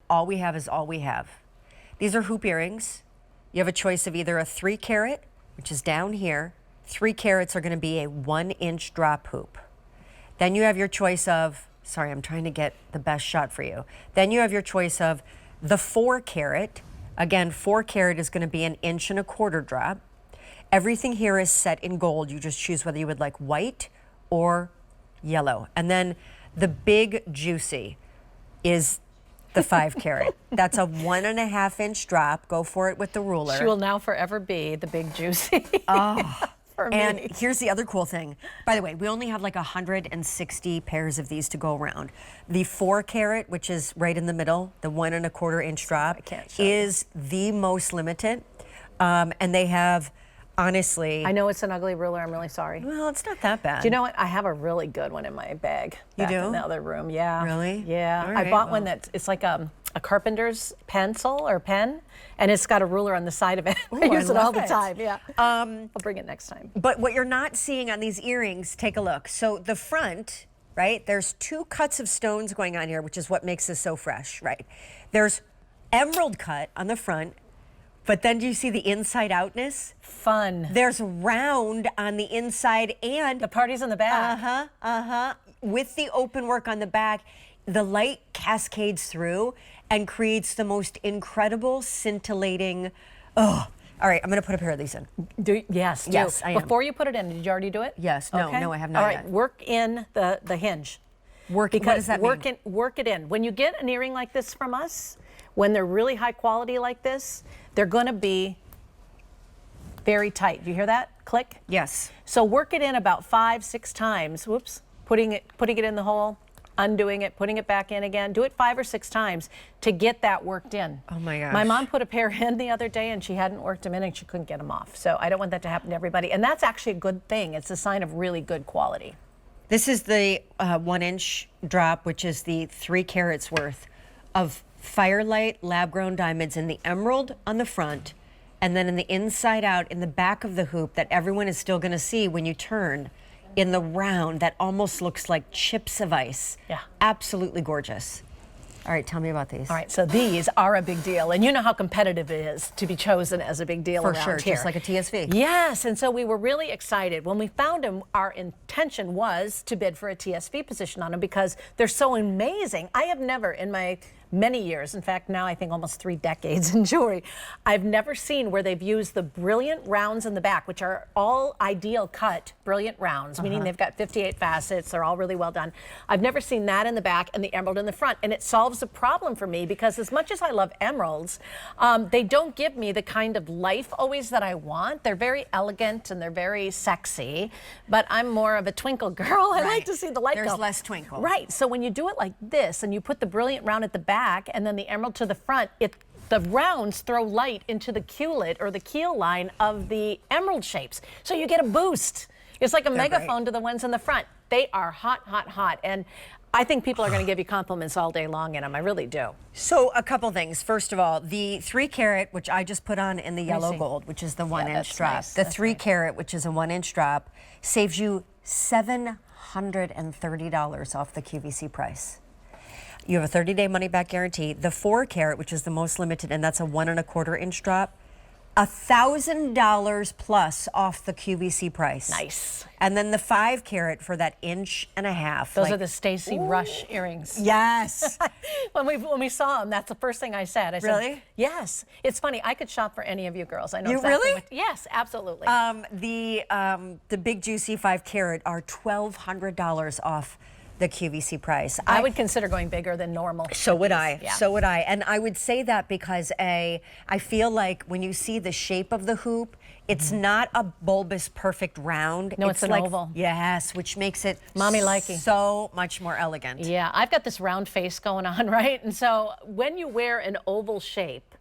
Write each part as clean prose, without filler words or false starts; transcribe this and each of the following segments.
all we have is all we have. These are hoop earrings. You have a choice of either a 3 carat, which is down here. 3 carats are going to be a 1-inch drop hoop. Then you have your choice of, sorry, I'm trying to get the best shot for you. Then you have your choice of the 4 carat. Again, 4 carat is going to be an 1.25 inch drop. Everything here is set in gold. You just choose whether you would like white or yellow. And then the big juicy is the 5 carat. That's a 1.5 inch drop. Go for it with the ruler. She will now forever be the big juicy. Oh. For me. And here's the other cool thing. By the way, we only have like 160 pairs of these to go around. The 4 carat, which is right in the middle, the 1.25 inch drop, is the most limited. And they have, honestly, I know it's an ugly ruler. I'm really sorry. well, it's not that bad. Do you know what? I have a really good one in my bag. You back do? in the other room. Yeah. Really? Yeah. All I right, bought one that's it's like a carpenter's pencil or pen, and it's got a ruler on the side of it. Ooh, I use I it all love the it. time. Yeah. I'll bring it next time. But what you're not seeing on these earrings, take a look. So the front, right, there's 2 cuts of stones going on here, which is what makes this so fresh, right? There's emerald cut on the front, but then do you see the inside outness? Fun. There's round on the inside and The party's in the back. with the open work on the back, the light cascades through and creates the most incredible scintillating, oh. All right, I'm gonna put a pair of these in. Yes, do. Yes, I am. Before you put it in, did you already do it? Yes, no, I have not All right, yet. work in the hinge. What does that mean? Work it in. When you get an earring like this from us, when they're really high quality like this, they're gonna be very tight. Do you hear that? Click. Yes. So work it in about 5, 6 times. Whoops. Putting it in the hole, undoing it, putting it back in again. Do it 5 or 6 times to get that worked in. Oh my gosh. My mom put a pair in the other day and she hadn't worked them in and she couldn't get them off. So I don't want that to happen to everybody. And that's actually a good thing. It's a sign of really good quality. This is the 1-inch drop, which is the 3 carats worth of Firelight lab-grown diamonds in the emerald on the front, and then in the inside out, in the back of the hoop that everyone is still gonna see when you turn, in the round that almost looks like chips of ice. Yeah. Absolutely gorgeous. All right, tell me about these. All right, so these are a big deal, and you know how competitive it is to be chosen as a big deal For around sure, here. just like a TSV. Yes, and so we were really excited. When we found them, our intention was to bid for a TSV position on them because they're so amazing. I have never in my many years, in fact, now I think almost 3 decades in jewelry, I've never seen where they've used the brilliant rounds in the back, which are all ideal cut brilliant rounds, meaning they've got 58 facets, they're all really well done. I've never seen that in the back and the emerald in the front, and it solves a problem for me because as much as I love emeralds, they don't give me the kind of life always that I want. They're very elegant and they're very sexy, but I'm more of a twinkle girl. I like to see the light go. There's less twinkle. Right, so when you do it like this and you put the brilliant round at the back and then the emerald to the front, the rounds throw light into the culet or the keel line of the emerald shapes. So you get a boost. It's like a megaphone to the ones in the front. They are hot, hot, hot. And I think people are going to give you compliments all day long in them. I really do. So a couple things. First of all, the 3 carat, which I just put on in the yellow gold, which is the 1-inch drop. Nice. The 3 carat, which is a 1-inch drop, saves you $730 off the QVC price. You have a 30-day money-back guarantee. The 4 carat, which is the most limited, and that's a 1.25 inch drop, $1,000 plus off the QVC price. Nice. And then the 5 carat for that 1.5 inch. Those are the Stacy Rush earrings. Yes. When we saw them, that's the first thing I said. I said, Really? Yes. It's funny. I could shop for any of you girls. I know You exactly really? what, yes, absolutely. The big juicy 5 carat are $1,200 off the QVC price. I would consider going bigger than normal. So would I. Yeah. So would I. And I would say that because I feel like when you see the shape of the hoop, it's not a bulbous perfect round. No, it's an like, oval. Yes, which makes it Mommy likey. so much more elegant. Yeah, I've got this round face going on, right? And so when you wear an oval shape,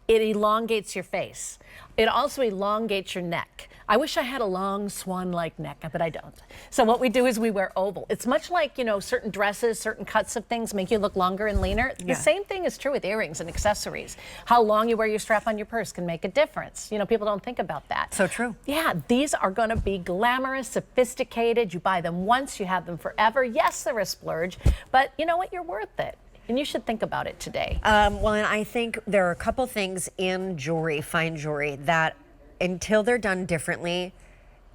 it elongates your face. It also elongates your neck. I wish I had a long swan-like neck, but I don't. So what we do is we wear oval. It's much like, you know, certain dresses, certain cuts of things make you look longer and leaner. The same thing is true with earrings and accessories. How long you wear your strap on your purse can make a difference. You know, people don't think about that. So true. Yeah, these are going to be glamorous, sophisticated. You buy them once, you have them forever. Yes, they're a splurge, but you know what? You're worth it. And you should think about it today. Well, and I think there are a couple things in jewelry, fine jewelry, that until they're done differently,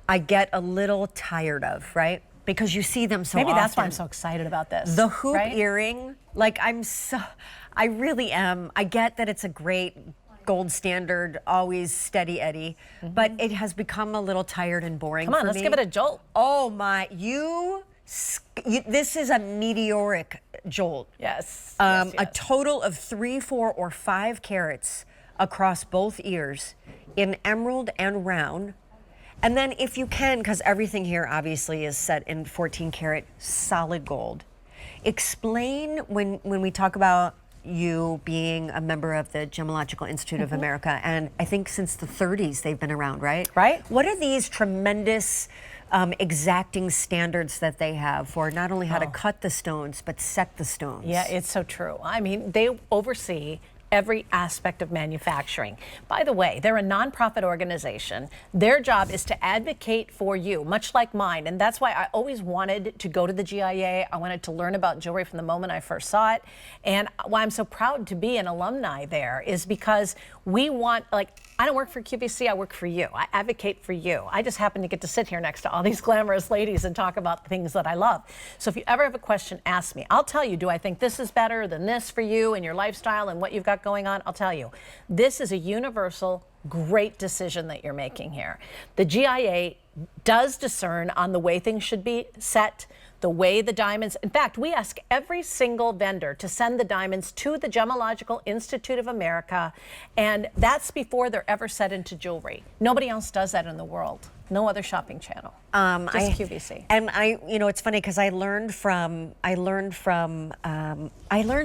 I get a little tired of, right? Because you see them so Maybe often. that's why I'm so excited about this. The hoop right? earring, like I really am. I get that it's a great gold standard, always steady Eddie, but it has become a little tired and boring. Come on, for let's me. give it a jolt. Oh my, this is a meteoric jolt. Yes. A total of 3, 4, or 5 carats across both ears in emerald and round. And then if you can, because everything here obviously is set in 14 karat solid gold, explain when we talk about you being a member of the Gemological Institute of America, and I think since the 30s they've been around, right? Right. What are these tremendous exacting standards that they have for not only how to cut the stones, but set the stones? Yeah, it's so true. I mean, they oversee every aspect of manufacturing. By the way, they're a nonprofit organization. Their job is to advocate for you, much like mine. And that's why I always wanted to go to the GIA. I wanted to learn about jewelry from the moment I first saw it. And why I'm so proud to be an alumni there is because we want, like, I don't work for QVC, I work for you. I advocate for you. I just happen to get to sit here next to all these glamorous ladies and talk about the things that I love. So if you ever have a question, ask me. I'll tell you, do I think this is better than this for you and your lifestyle and what you've got going on? I'll tell you. This is a universal, great decision that you're making here. The GIA does discern on the way things should be set, the way the diamonds, in fact, we ask every single vendor to send the diamonds to the Gemological Institute of America, and that's before they're ever set into jewelry. Nobody else does that in the world. No other shopping channel. Just QVC. And it's funny because I learned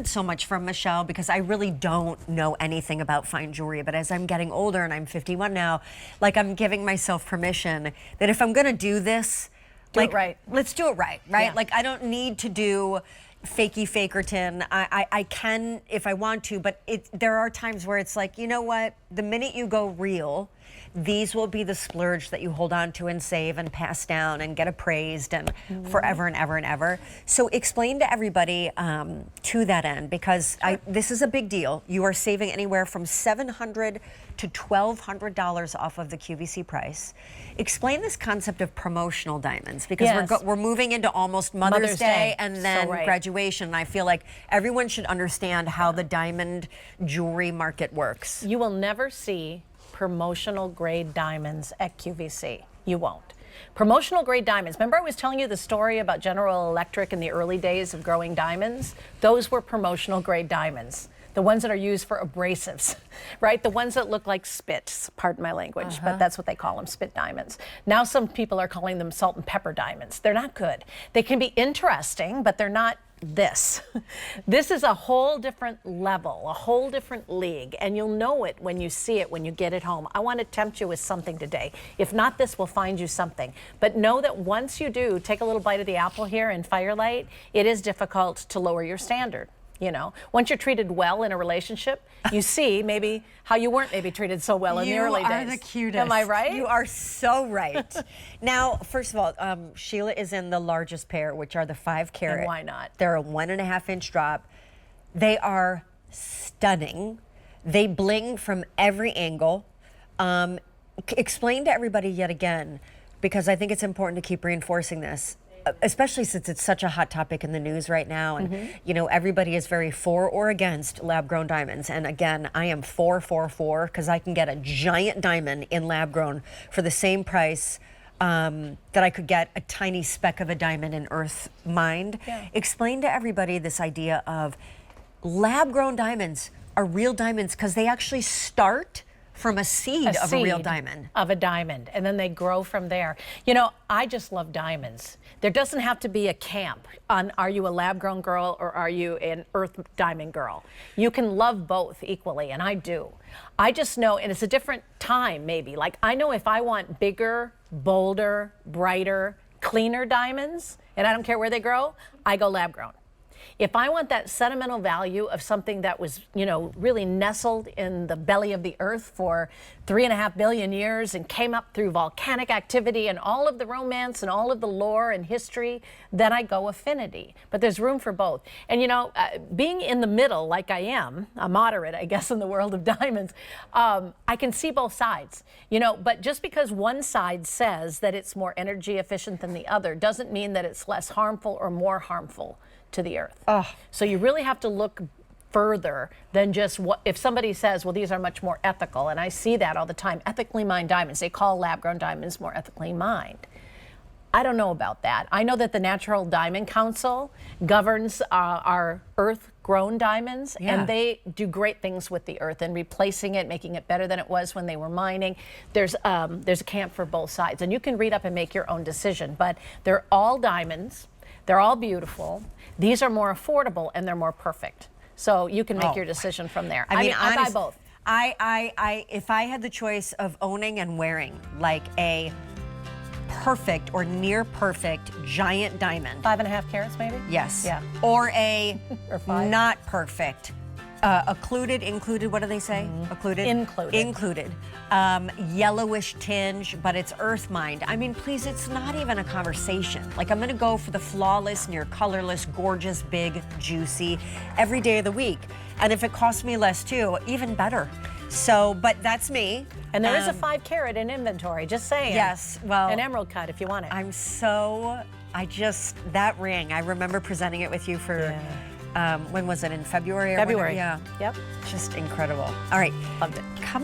so much from Michelle, because I really don't know anything about fine jewelry. But as I'm getting older, and I'm 51 now, like, I'm giving myself permission that if I'm going to do this, do it right. Let's do it right? Yeah. Like, I don't need to do fakey fakerton. I can if I want to, but there are times where it's like, you know what? The minute you go real, these will be the splurge that you hold on to and save and pass down and get appraised and forever and ever and ever. So explain to everybody to that end, because this is a big deal. You are saving anywhere from $700 to $1,200 off of the QVC price. Explain this concept of promotional diamonds, because we're moving into almost Mother's Day and then graduation. And I feel like everyone should understand how the diamond jewelry market works. You will never see promotional grade diamonds at QVC. You won't. Promotional grade diamonds. Remember I was telling you the story about General Electric in the early days of growing diamonds? Those were promotional grade diamonds. The ones that are used for abrasives, right? The ones that look like spits, pardon my language, but that's what they call them, spit diamonds. Now some people are calling them salt and pepper diamonds. They're not good. They can be interesting, but they're not this. This is a whole different level, a whole different league, and you'll know it when you see it, when you get it home. I want to tempt you with something today. If not this, we'll find you something. But know that once you do take a little bite of the apple here in Firelight, it is difficult to lower your standard. You know, once you're treated well in a relationship, you see maybe how you weren't maybe treated so well in the early days. You are the cutest. Am I right? You are so right. Now, first of all, Sheila is in the largest pair, which are the 5 carat. And why not? They're a 1.5 inch drop. They are stunning. They bling from every angle. Explain to everybody yet again, because I think it's important to keep reinforcing this, especially since it's such a hot topic in the news right now. And, everybody is very for or against lab-grown diamonds. And again, I am for, because I can get a giant diamond in lab-grown for the same price that I could get a tiny speck of a diamond in earth mined. Yeah. Explain to everybody this idea of lab-grown diamonds are real diamonds because they actually start from a seed of a real diamond. Of a diamond, and then they grow from there. You know, I just love diamonds. There doesn't have to be a camp on are you a lab-grown girl or are you an earth diamond girl. You can love both equally, and I do. I just know, and it's a different time maybe. Like, I know if I want bigger, bolder, brighter, cleaner diamonds, and I don't care where they grow, I go lab-grown. If I want that sentimental value of something that was, you know, really nestled in the belly of the earth for 3.5 billion years and came up through volcanic activity and all of the romance and all of the lore and history, then I go affinity. But there's room for both. And, you know, being in the middle, like I am, a moderate, I guess, in the world of diamonds, I can see both sides, you know, but just because one side says that it's more energy efficient than the other doesn't mean that it's less harmful or more harmful to the earth. So you really have to look further than just what if somebody says, well, these are much more ethical, and I see that all the time. Ethically mined diamonds, they call lab-grown diamonds more ethically mined. I don't know about that. I know that the Natural Diamond Council governs our earth-grown diamonds, and they do great things with the earth and replacing it, making it better than it was when they were mining. There's a camp for both sides, and you can read up and make your own decision, but they're all diamonds. They're all beautiful. These are more affordable, and they're more perfect. So you can make your decision from there. I mean, I buy both. If I had the choice of owning and wearing like a perfect or near perfect giant diamond. 5.5 carats, maybe? Yes. Yeah. Or a Or 5. not perfect. Included, what do they say? Occluded? Included. Yellowish tinge, but it's earth mined. I mean, please, it's not even a conversation. Like, I'm gonna go for the flawless, near colorless, gorgeous, big, juicy, every day of the week. And if it costs me less too, even better. So, but that's me. And there is a 5 carat in inventory, just saying. Yes, well. An emerald cut if you want it. That ring, I remember presenting it with you for, when was it, in February? Or February. whenever? Yeah. Yep. Just incredible. All right. Loved it. Come